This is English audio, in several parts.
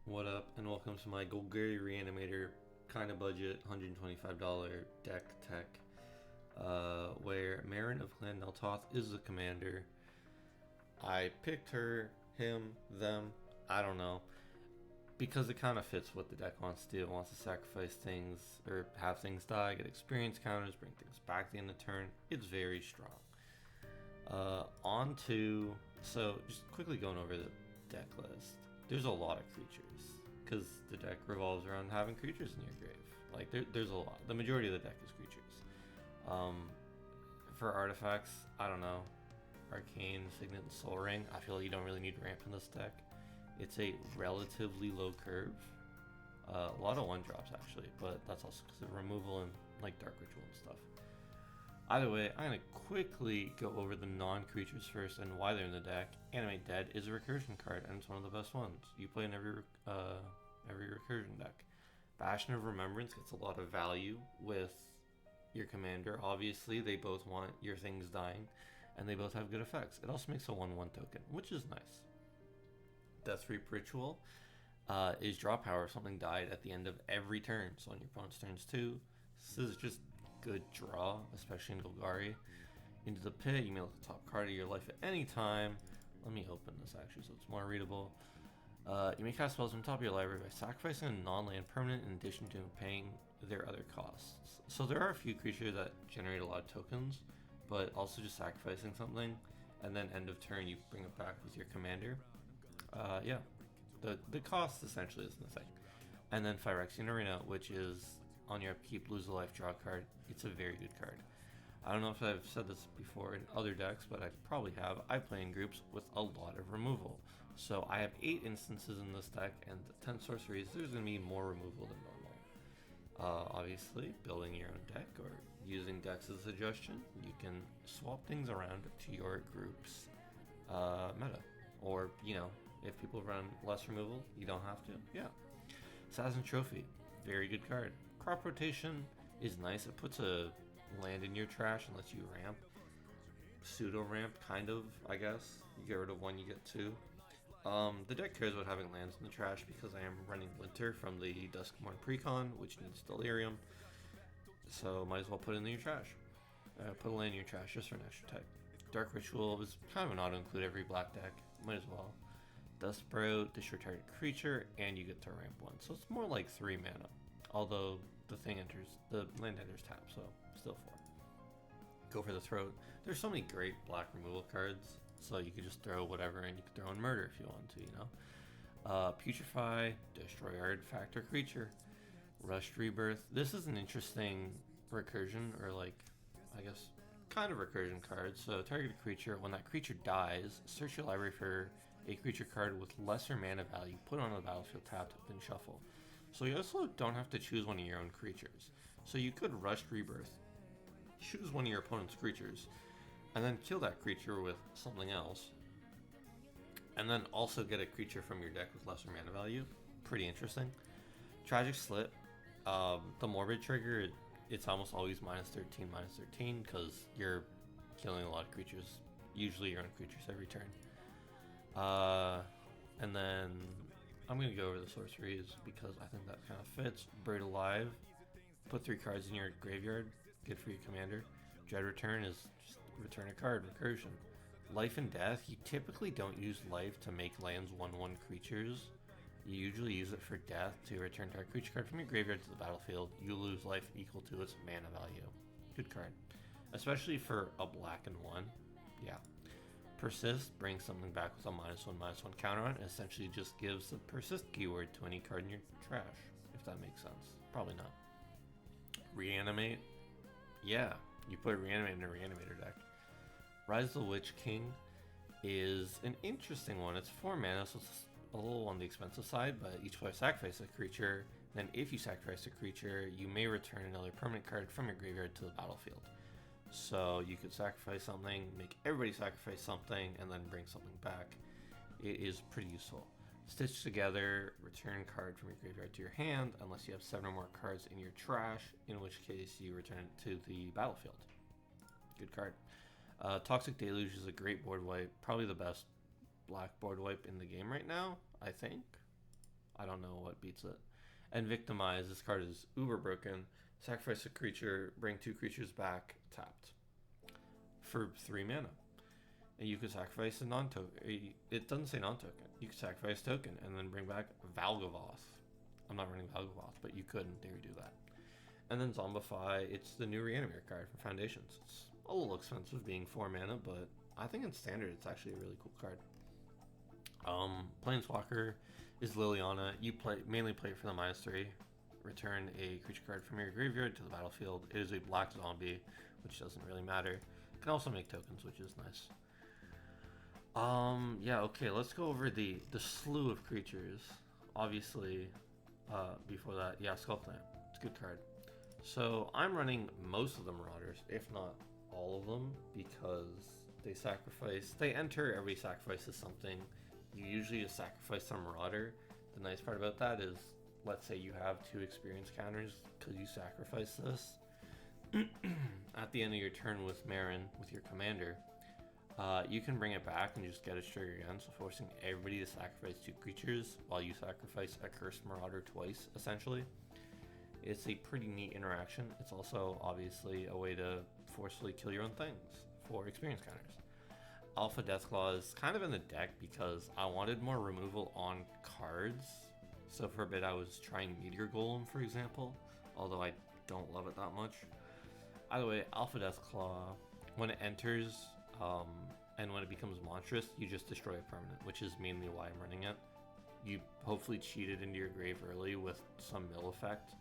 What up, and welcome to my Golgari reanimator kind of budget $125 deck tech, where Meren of Clan Nel Toth is the commander. I picked her, him, them, I don't know, because it kind of fits what the deck wants to do. It wants to sacrifice things or have things die, get experience counters, bring things back at the end of the turn. It's very strong. So just quickly going over the deck list. There's a lot of creatures because the deck revolves around having creatures in your grave. Like there's a lot. The majority of the deck is creatures. For artifacts, I don't know. Arcane, Signet, and Soul Ring. I feel like you don't really need ramp in this deck. It's a relatively low curve. A lot of 1-drops actually, but that's also because of removal and like Dark Ritual and stuff. Either way, I'm going to quickly go over the non-creatures first and why they're in the deck. Animate Dead is a recursion card, and it's one of the best ones. You play in every recursion deck. Bastion of Remembrance gets a lot of value with your commander. Obviously, they both want your things dying, and they both have good effects. It also makes a 1/1 token, which is nice. Death Reap Ritual is draw power if something died at the end of every turn, so on your opponent's turns too. This is just good draw, especially in Golgari. Into the Pit, you may look at the top card of your life at any time. Let me open this actually so it's more readable. You may cast spells from the top of your library by sacrificing a non-land permanent in addition to paying their other costs. So there are a few creatures that generate a lot of tokens, but also just sacrificing something, and then end of turn you bring it back with your commander. Yeah, the cost essentially isn't the thing. And then Phyrexian Arena, which is on your upkeep, lose a life, draw a card. It's a very good card. I don't know if I've said this before in other decks, but I probably have. I play in groups with a lot of removal. So I have 8 instances in this deck, and 10 sorceries, there's going to be more removal than normal. Obviously, building your own deck or using decks as a suggestion, you can swap things around to your group's meta. Or, if people run less removal, you don't have to. Yeah. Assassin Trophy, very good card. Crop Rotation is nice. It puts a land in your trash and lets you ramp. Pseudo ramp, kind of, I guess. You get rid of 1, you get 2. The deck cares about having lands in the trash because I am running Winter from the Duskmourn Precon, which needs Delirium. So might as well put it in your trash. Put a land in your trash just for an extra type. Dark Ritual is kind of an auto-include every black deck. Might as well. Dust Sprout, destroy target creature, and you get to ramp 1. So it's more like 3 mana. Although the land enters tap, so still 4. Go for the Throat. There's so many great black removal cards, so you could just throw whatever, and you could throw in Murder if you want to, Putrefy, destroy artifact or creature. Rushed Rebirth. This is an interesting recursion, or I guess, kind of recursion card. So target a creature. When that creature dies, search your library for a creature card with lesser mana value, put it on the battlefield tapped, then shuffle. So you also don't have to choose one of your own creatures. So you could Rushed Rebirth, choose one of your opponent's creatures, and then kill that creature with something else, and then also get a creature from your deck with lesser mana value. Pretty interesting. Tragic Slit. The Morbid trigger, it's almost always -13 because you're killing a lot of creatures, usually your own creatures every turn. And then I'm going to go over the sorceries because I think that kind of fits. Buried Alive, put 3 cards in your graveyard, good for your commander. Dread Return is just return a card, recursion. Life and Death, you typically don't use life to make lands 1/1 creatures. You usually use it for death to return target creature card from your graveyard to the battlefield. You lose life equal to its mana value. Good card. Especially for a black and 1. Yeah. Persist brings something back with a -1/-1 counter on it. Essentially just gives the persist keyword to any card in your trash, if that makes sense. Probably not. Reanimate. Yeah, you put Reanimate in a Reanimator deck. Rise of the Witch King is an interesting one. It's 4 mana, so it's a little on the expensive side, but each player sacrifices a creature. Then if you sacrifice a creature, you may return another permanent card from your graveyard to the battlefield. So you could sacrifice something, make everybody sacrifice something, and then bring something back. It is pretty useful. Stitch Together, return card from your graveyard to your hand, unless you have 7 or more cards in your trash, in which case you return it to the battlefield. Good card. Toxic Deluge is a great board wipe, probably the best black board wipe in the game right now, I think. I don't know what beats it. And Victimize, this card is uber broken. Sacrifice a creature, bring 2 creatures back, tapped. For 3 mana. And you could sacrifice a non-token. It doesn't say non-token. You could sacrifice token and then bring back Valgavoth. I'm not running Valgavoth, but you could in theory do that. And then Zombify, it's the new reanimator card from Foundations. It's a little expensive being 4 mana, but I think in standard it's actually a really cool card. Planeswalker is Liliana. You mainly play it for the -3. Return a creature card from your graveyard to the battlefield. It is a black zombie, which doesn't really matter. It can also make tokens, which is nice. Yeah, okay, let's go over the slew of creatures. Obviously, before that, yeah, Skullclamp. It's a good card. So I'm running most of the Marauders, if not all of them, because they enter, everybody sacrifices something. You usually just sacrifice a Marauder. The nice part about that is, let's say you have 2 experience counters because you sacrifice this. At the end of your turn with Meren, with your commander, you can bring it back and just get its trigger again, so forcing everybody to sacrifice 2 creatures while you sacrifice a Cursed Marauder twice, essentially. It's a pretty neat interaction. It's also, obviously, a way to forcefully kill your own things for experience counters. Alpha Deathclaw is kind of in the deck because I wanted more removal on cards. So for a bit I was trying Meteor Golem, for example, although I don't love it that much. Either way, Alpha Deathclaw, when it enters, and when it becomes monstrous, you just destroy a permanent, which is mainly why I'm running it. You hopefully cheat it into your grave early with some mill effect,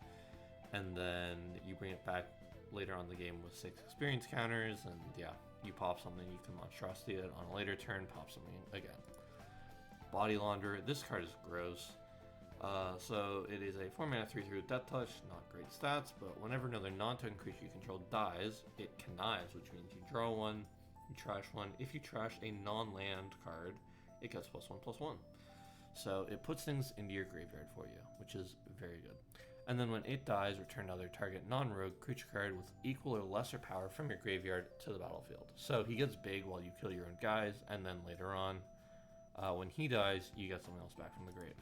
and then you bring it back later on in the game with 6 experience counters, and yeah, you pop something, you can monstrosity it on a later turn, pop something again. Body Launderer, this card is gross. So it is a 4 mana 3/3 with Death Touch, not great stats, but whenever another non-token creature you control dies, it connives, which means you draw 1, you trash 1. If you trash a non-land card, it gets +1/+1. So it puts things into your graveyard for you, which is very good. And then when it dies, return another target non-rogue creature card with equal or lesser power from your graveyard to the battlefield. So he gets big while you kill your own guys, and then later on, when he dies, you get something else back from the grave.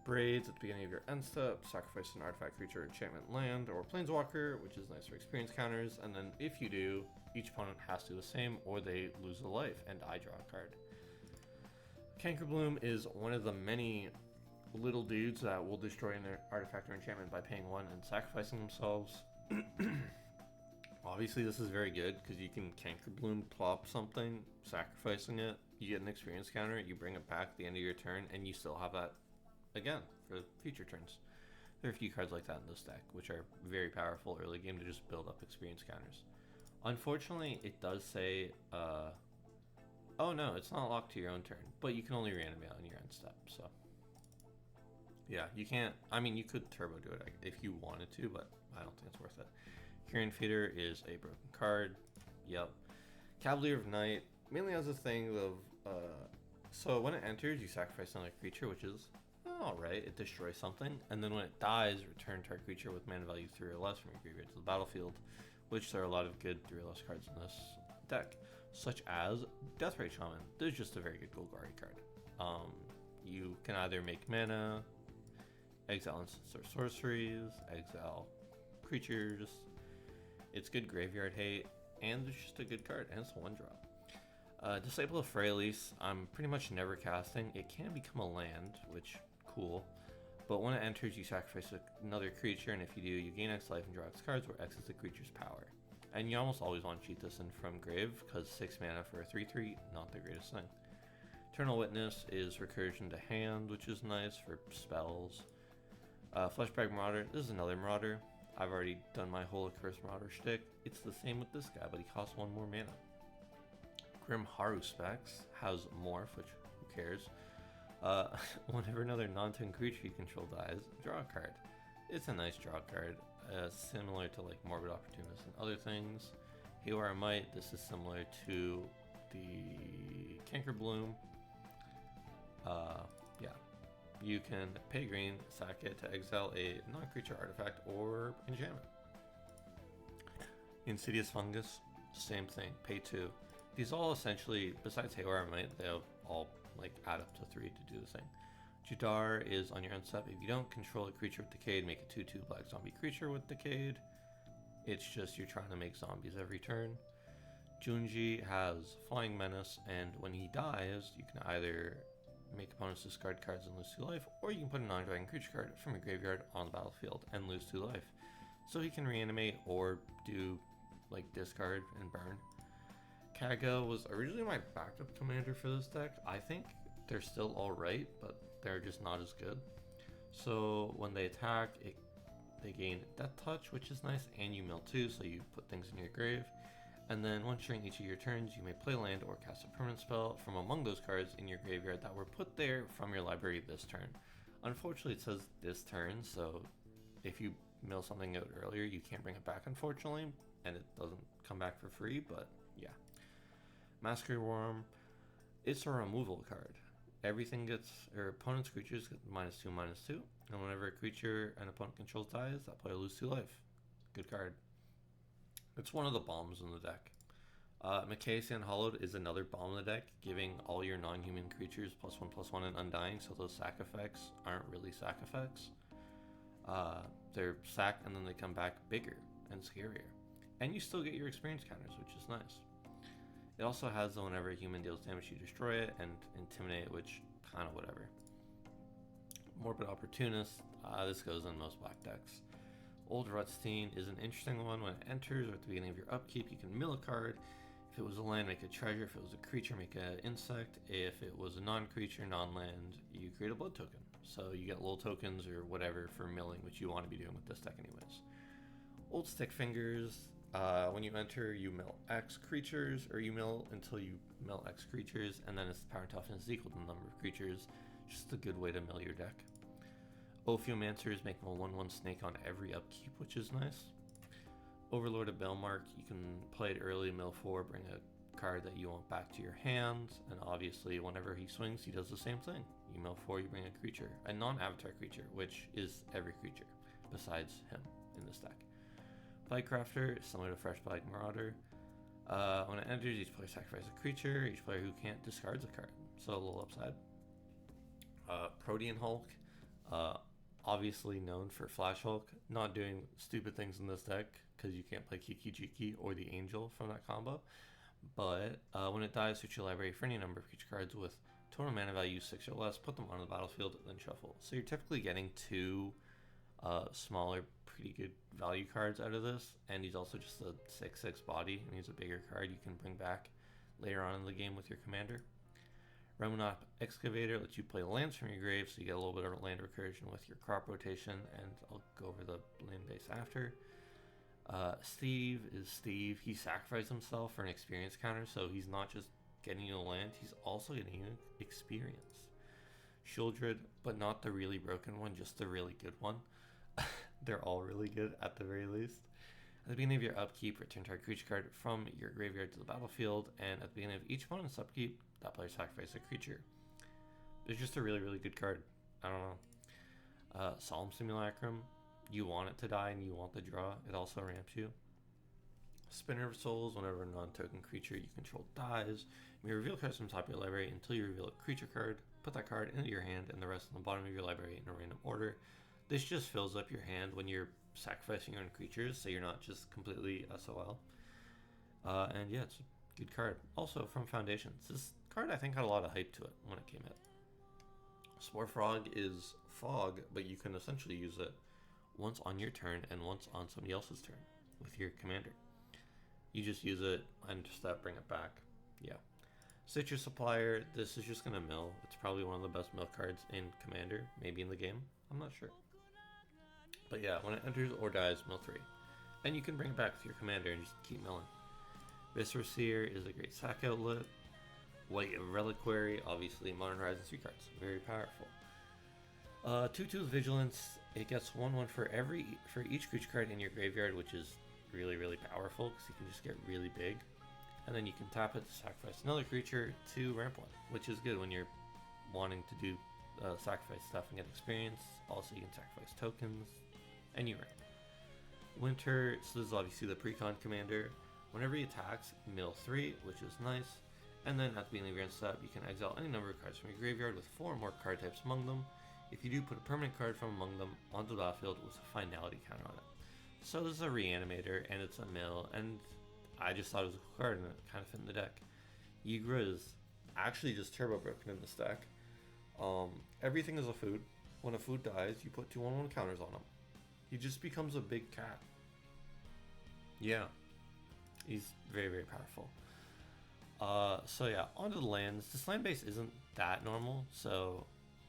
Braids at the beginning of your end step, sacrifice an artifact, creature, enchantment, land, or planeswalker, which is nice for experience counters, and then if you do, each opponent has to do the same or they lose a life and I draw a card. Cankerbloom is one of the many little dudes that will destroy an artifact or enchantment by paying 1 and sacrificing themselves. Obviously this is very good because you can Cankerbloom plop something, sacrificing it, you get an experience counter, you bring it back at the end of your turn, and you still have that again for future turns. There are a few cards like that in this deck, which are very powerful early game to just build up experience counters. Unfortunately, it does say, oh no, it's not locked to your own turn, but you can only reanimate on your end step, so. Yeah, you can't, I mean, you could turbo do it if you wanted to, but I don't think it's worth it. Carrion Feeder is a broken card, yep. Cavalier of Night mainly has a thing of, so when it enters, you sacrifice another creature, which is alright, it destroys something, and then when it dies, return target creature with mana value 3 or less from your graveyard to the battlefield, which there are a lot of good 3 or less cards in this deck, such as Deathrite Shaman. There's just a very good Golgari card. You can either make mana, exile instants or sorceries, exile creatures. It's good graveyard hate, and it's just a good card, and it's a 1-drop. Disciple of Freyalise, I'm pretty much never casting. It can become a land, which cool, but when it enters, you sacrifice another creature, and if you do, you gain X life and draw X cards, where X is the creature's power. And you almost always want to cheat this in from grave, because 6 mana for a 3/3, not the greatest thing. Eternal Witness is recursion to hand, which is nice for spells. Fleshbag Marauder, this is another Marauder. I've already done my whole Accursed Marauder shtick. It's the same with this guy, but he costs 1 more mana. Grim Haruspex has Morph, which who cares. Whenever another non-token creature you control dies, draw a card. It's a nice draw card, similar to like Morbid Opportunist and other things. Haywire Might, this is similar to the Cankerbloom. Yeah, you can pay green, sack it to exile a non-creature artifact or enchantment. Insidious Fungus, same thing, pay 2. These all essentially, besides Haywire Might, they all like add up to 3 to do the thing. Jadar is on your end step. If you don't control a creature with Decayed, make a 2/2 black zombie creature with Decayed. It's just you're trying to make zombies every turn. Junji has Flying Menace, and when he dies, you can either make opponents discard cards and lose 2 life, or you can put a non-dragon creature card from your graveyard on the battlefield and lose 2 life. So he can reanimate or do like discard and burn. Kaga was originally my backup commander for this deck. I think they're still alright, but they're just not as good. So when they attack, they gain Death Touch, which is nice, and you mill 2, so you put things in your grave. And then once during each of your turns, you may play land or cast a permanent spell from among those cards in your graveyard that were put there from your library this turn. Unfortunately, it says this turn, so if you mill something out earlier, you can't bring it back, unfortunately, and it doesn't come back for free, but yeah. Massacre Worm, it's a removal card. Everything gets, or opponent's creatures get -2/-2, and whenever a creature an opponent controls dies, that player loses 2 life. Good card. It's one of the bombs in the deck. Macaeus Unhallowed is another bomb in the deck, giving all your non-human creatures +1/+1 and Undying, so those sack effects aren't really sack effects. They're sack and then they come back bigger and scarier. And you still get your experience counters, which is nice. It also has the whenever a human deals damage, you destroy it, and Intimidate, which kind of whatever. Morbid Opportunist, this goes in most black decks. Old Rutstein is an interesting one. When it enters or at the beginning of your upkeep, you can mill a card. If it was a land, make a treasure. If it was a creature, make an insect. If it was a non-creature, non-land, you create a blood token. So you get little tokens or whatever for milling, which you want to be doing with this deck anyways. Old Stick Fingers, when you enter, you mill X creatures, or you mill until you mill X creatures, and then its power toughness is equal to the number of creatures. Just a good way to mill your deck. Ophiomancers make a 1/1 snake on every upkeep, which is nice. Overlord of Belmark, you can play it early, mill 4, bring a card that you want back to your hand, and obviously whenever he swings, he does the same thing. You mill 4, you bring a creature, a non-avatar creature, which is every creature besides him in this deck. Flightcrafter is similar to Fresh Flag Marauder. When it enters, each player sacrifices a creature. Each player who can't discards a card, so a little upside. Protean Hulk, obviously known for Flash Hulk, not doing stupid things in this deck because you can't play Kiki Jiki or the Angel from that combo. But when it dies, search your library for any number of creature cards with total mana value 6 or less, put them on the battlefield, then shuffle. So you're typically getting 2 smaller, pretty good value cards out of this, and he's also just a 6/6 body, and he's a bigger card you can bring back later on in the game with your commander. Remunop Excavator lets you play lands from your grave, so you get a little bit of land recursion with your crop rotation, and I'll go over the land base after. Steve is Steve. He sacrificed himself for an experience counter, so he's not just getting you a land, he's also getting you experience. Shieldred, but not the really broken one, just the really good one. They're all really good at the very least. At the beginning of your upkeep, return target creature card from your graveyard to the battlefield, and at the beginning of each opponent's upkeep, that player sacrifices a creature. It's just a really, really good card. I don't know. Solemn Simulacrum, you want it to die and you want the draw. It also ramps you. Spinner of Souls, whenever a non-token creature you control dies, you may reveal cards from the top of your library until you reveal a creature card. Put that card into your hand and the rest on the bottom of your library in a random order. This just fills up your hand when you're sacrificing your own creatures, so you're not just completely SOL. And yeah, it's a good card. Also from Foundations. This card I think had a lot of hype to it when it came out. Spore Frog is fog, but you can essentially use it once on your turn and once on somebody else's turn with your commander. You just use it and just bring it back. Yeah. Citrus Supplier, this is just going to mill. It's probably one of the best mill cards in Commander, maybe in the game. I'm not sure. But yeah, when it enters or dies, mill 3. And you can bring it back with your commander and just keep milling. Viscera Seer is a great sack outlet. White Reliquary, obviously Modern Horizons 3 cards. Very powerful. 2/2 Vigilance, it gets 1/1 for each creature card in your graveyard, which is really, really powerful because you can just get really big. And then you can tap it to sacrifice another creature to ramp one, which is good when you're wanting to do sacrifice stuff and get experience. Also, you can sacrifice tokens, and you ramp. Winter, so this is obviously the Precon commander. Whenever he attacks, mill 3, which is nice. And then at the beginning of your end step, you can exile any number of cards from your graveyard with 4 or more card types among them. If you do, put a permanent card from among them onto the battlefield with a finality counter on it. So this is a reanimator, and it's a mill, and I just thought it was a cool card, and it kind of fit in the deck. Yigra is actually just turbo broken in this deck. Everything is a food. When a food dies, you put 2/1/1 counters on him. He just becomes a big cat. Yeah, he's very, very powerful. So yeah, onto the lands. This land base isn't that normal, so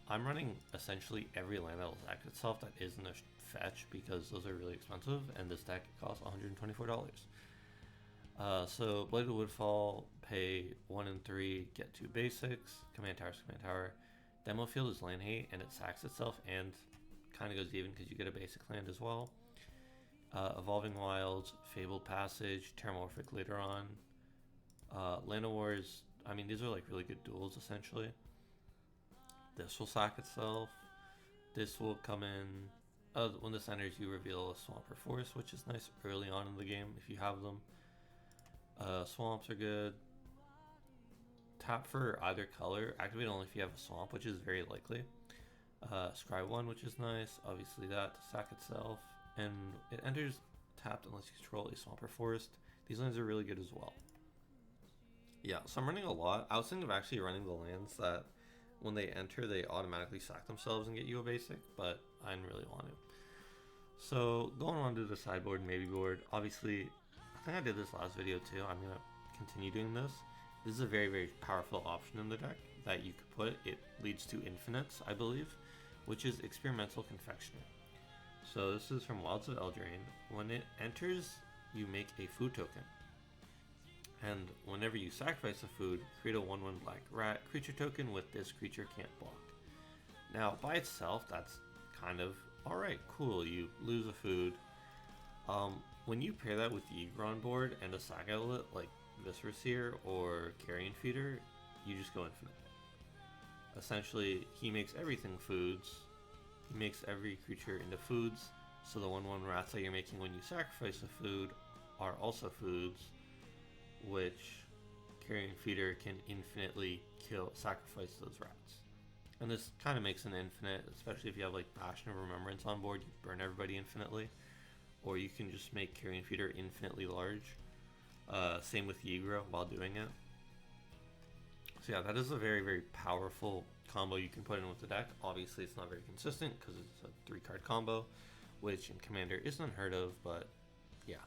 I'm running essentially every land that will act itself that isn't a fetch, because those are really expensive, and this deck costs $124. So Blade of Woodfall, pay 1 and 3, get 2 basics, command tower. Demo Field is land hate, and it sacks itself, and kind of goes even because you get a basic land as well. Evolving Wilds, Fabled Passage, Terramorphic later on. Land of Wars, I mean, these are like really good duels essentially. This will sack itself. This will come in. When this enters, you reveal a Swamp or Forest, which is nice early on in the game if you have them. Swamps are good. Tap for either color. Activate only if you have a swamp, which is very likely. Scry 1, which is nice. Obviously that to sack itself. And it enters tapped unless you control a swamp or forest. These lands are really good as well. Yeah, so I'm running a lot. I was thinking of actually running the lands that when they enter, they automatically sack themselves and get you a basic, but I didn't really want to. So going on to the sideboard and maybe board, obviously, I think I did this last video too. I'm going to continue doing this. This is a very, very powerful option in the deck that you could put. It leads to infinites, I believe, which is Experimental Confectioner. So this is from Wilds of Eldraine. When it enters, you make a food token. And whenever you sacrifice a food, create a 1/1 black rat creature token with this creature can't block. Now, by itself, that's kind of alright, cool. You lose a food. When you pair that with Yigra on board and a sack outlet like Viscera Seer or Carrion Feeder, you just go infinite. Essentially, he makes everything foods. He makes every creature into foods. So the 1/1 rats that you're making when you sacrifice a food are also foods, which Carrion Feeder can infinitely sacrifice those rats. And this kind of makes an infinite, especially if you have like Bastion of Remembrance on board, you burn everybody infinitely. Or you can just make Carrion Feeder infinitely large. Same with Yigra while doing it. So yeah, that is a very, very powerful combo you can put in with the deck. Obviously it's not very consistent because it's a 3-card combo, which in Commander isn't unheard of, but yeah.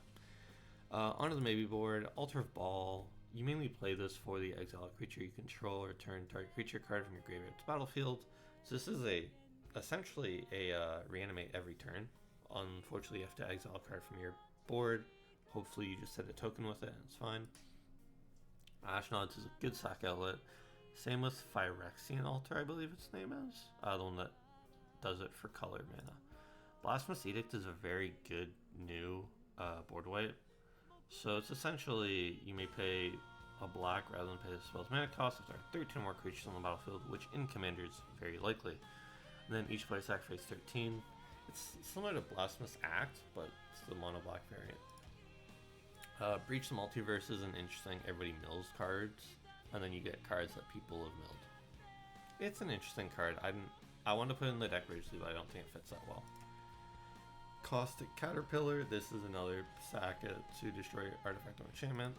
Onto the maybe board, Altar of Ball. You mainly play this for the exile creature you control, or return target creature card from your graveyard to battlefield. So this is essentially a reanimate every turn. Unfortunately, you have to exile a card from your board. Hopefully you just set a token with it and it's fine. Ashnods is a good sack outlet. Same with Phyrexian Altar, I believe its name is. The one that does it for color mana. Blasphemous Edict is a very good new board wipe. So it's essentially, you may pay a black rather than pay the spell's mana cost if there are 13 more creatures on the battlefield, which in Commander is very likely. And then each player sacrifices 13. It's similar to Blasphemous Act, but it's the mono black variant. Breach the Multiverse is an interesting, everybody mills cards, and then you get cards that people have milled. It's an interesting card. I want to put it in the deck originally, but I don't think it fits that well. Caustic Caterpillar, this is another sack to destroy artifact or enchantment.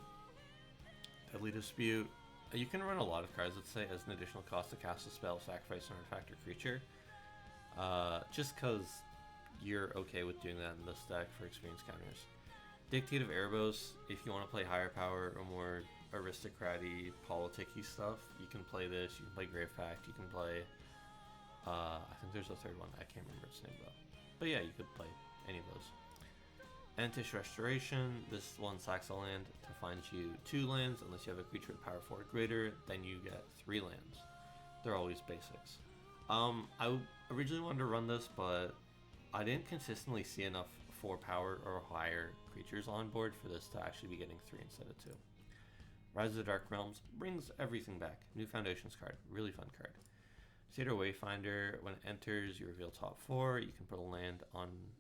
Deadly Dispute. You can run a lot of cards, let's say, as an additional cost to cast a spell, sacrifice an artifact or creature. Just because you're okay with doing that in this deck for experience counters. Dictative Erebos, if you want to play higher power or more aristocrat-y, politic-y stuff, you can play this. You can play Grave Pact, you can play, I think there's a third one, I can't remember its name though. But yeah, you could play any of those. Entish Restoration, this one sacks a land to find you 2 lands, unless you have a creature with power 4 or greater, then you get 3 lands. They're always basics. I originally wanted to run this, but I didn't consistently see enough 4 power or higher creatures on board for this to actually be getting 3 instead of 2. Rise of the Dark Realms brings everything back. New Foundations card, really fun card. Cedar Wayfinder, when it enters, you reveal top 4, you can put a land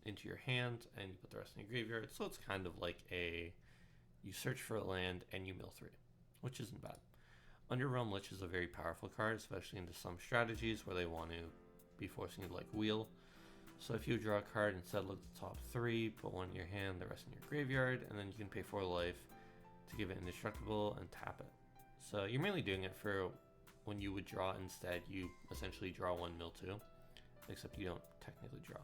into your hand, and you put the rest in your graveyard. So it's kind of like you search for a land and you mill 3, which isn't bad. Underrealm Lich is a very powerful card, especially into some strategies where they want to be forcing you to like wheel. So if you draw a card, instead look at the top 3, put one in your hand, the rest in your graveyard, and then you can pay 4 life to give it indestructible and tap it. So you're mainly doing it for when you would draw instead, you essentially draw 1 mill 2, except you don't technically draw.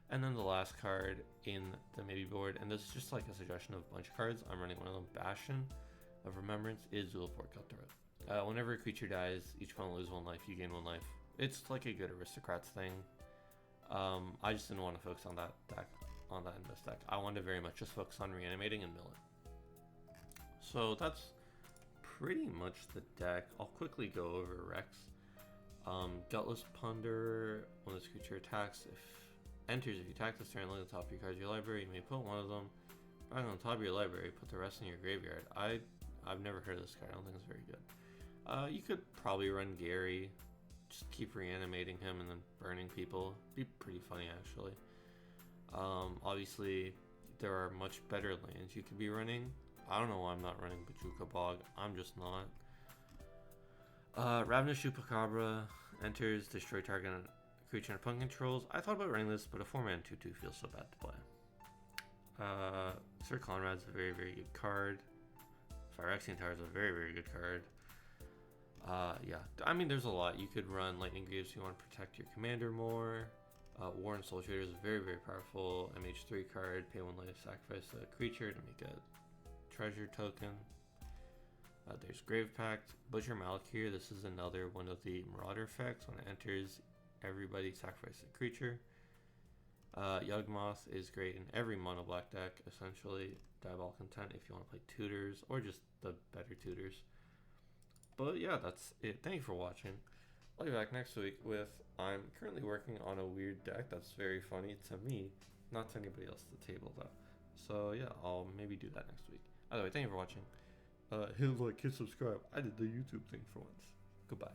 And then the last card in the maybe board, and this is just like a suggestion of a bunch of cards, I'm running one of them, Bastion of Remembrance, is Zulaport Cutthroat. Whenever a creature dies, each opponent loses 1 life, you gain 1 life. It's like a good Aristocrats thing. I just didn't want to focus on that deck, in this deck. I wanted to very much just focus on reanimating and milling. So that's pretty much the deck. I'll quickly go over Rex. Gutless Plunder, when this creature attacks, if you attack this turn, look at the top of your cards of your library, you may put one of them back on the top of your library, put the rest in your graveyard. I've never heard of this card, I don't think it's very good. You could probably run Gary, just keep reanimating him and then burning people. Be pretty funny actually. Obviously there are much better lands you could be running. I don't know why I'm not running Bajuka Bog, I'm just not. Ravenous Chupacabra enters, destroy target creature and opponent controls. I thought about running this, but a 4-mana 2/2 feels so bad to play. Sir Conrad's a very, very good card. Phyrexian Tower is a very, very good card. Yeah, I mean, there's a lot. You could run Lightning Greaves if you want to protect your commander more. Warren Soul Trader is a very, very powerful MH3 card. Pay 1 life, sacrifice a creature to make a treasure token. There's Grave Pact. Butcher Malakir, this is another one of the Marauder effects. When it enters, everybody sacrifices a creature. Yugmoth is great in every mono black deck, essentially. Diabolic Content if you want to play tutors, or just the better tutors. But yeah, that's it. Thank you for watching. I'll be back next week with, I'm currently working on a weird deck that's very funny to me, not to anybody else at the table though. So yeah, I'll maybe do that next week. Either way, thank you for watching. Hit like, hit subscribe. I did the YouTube thing for once. Goodbye.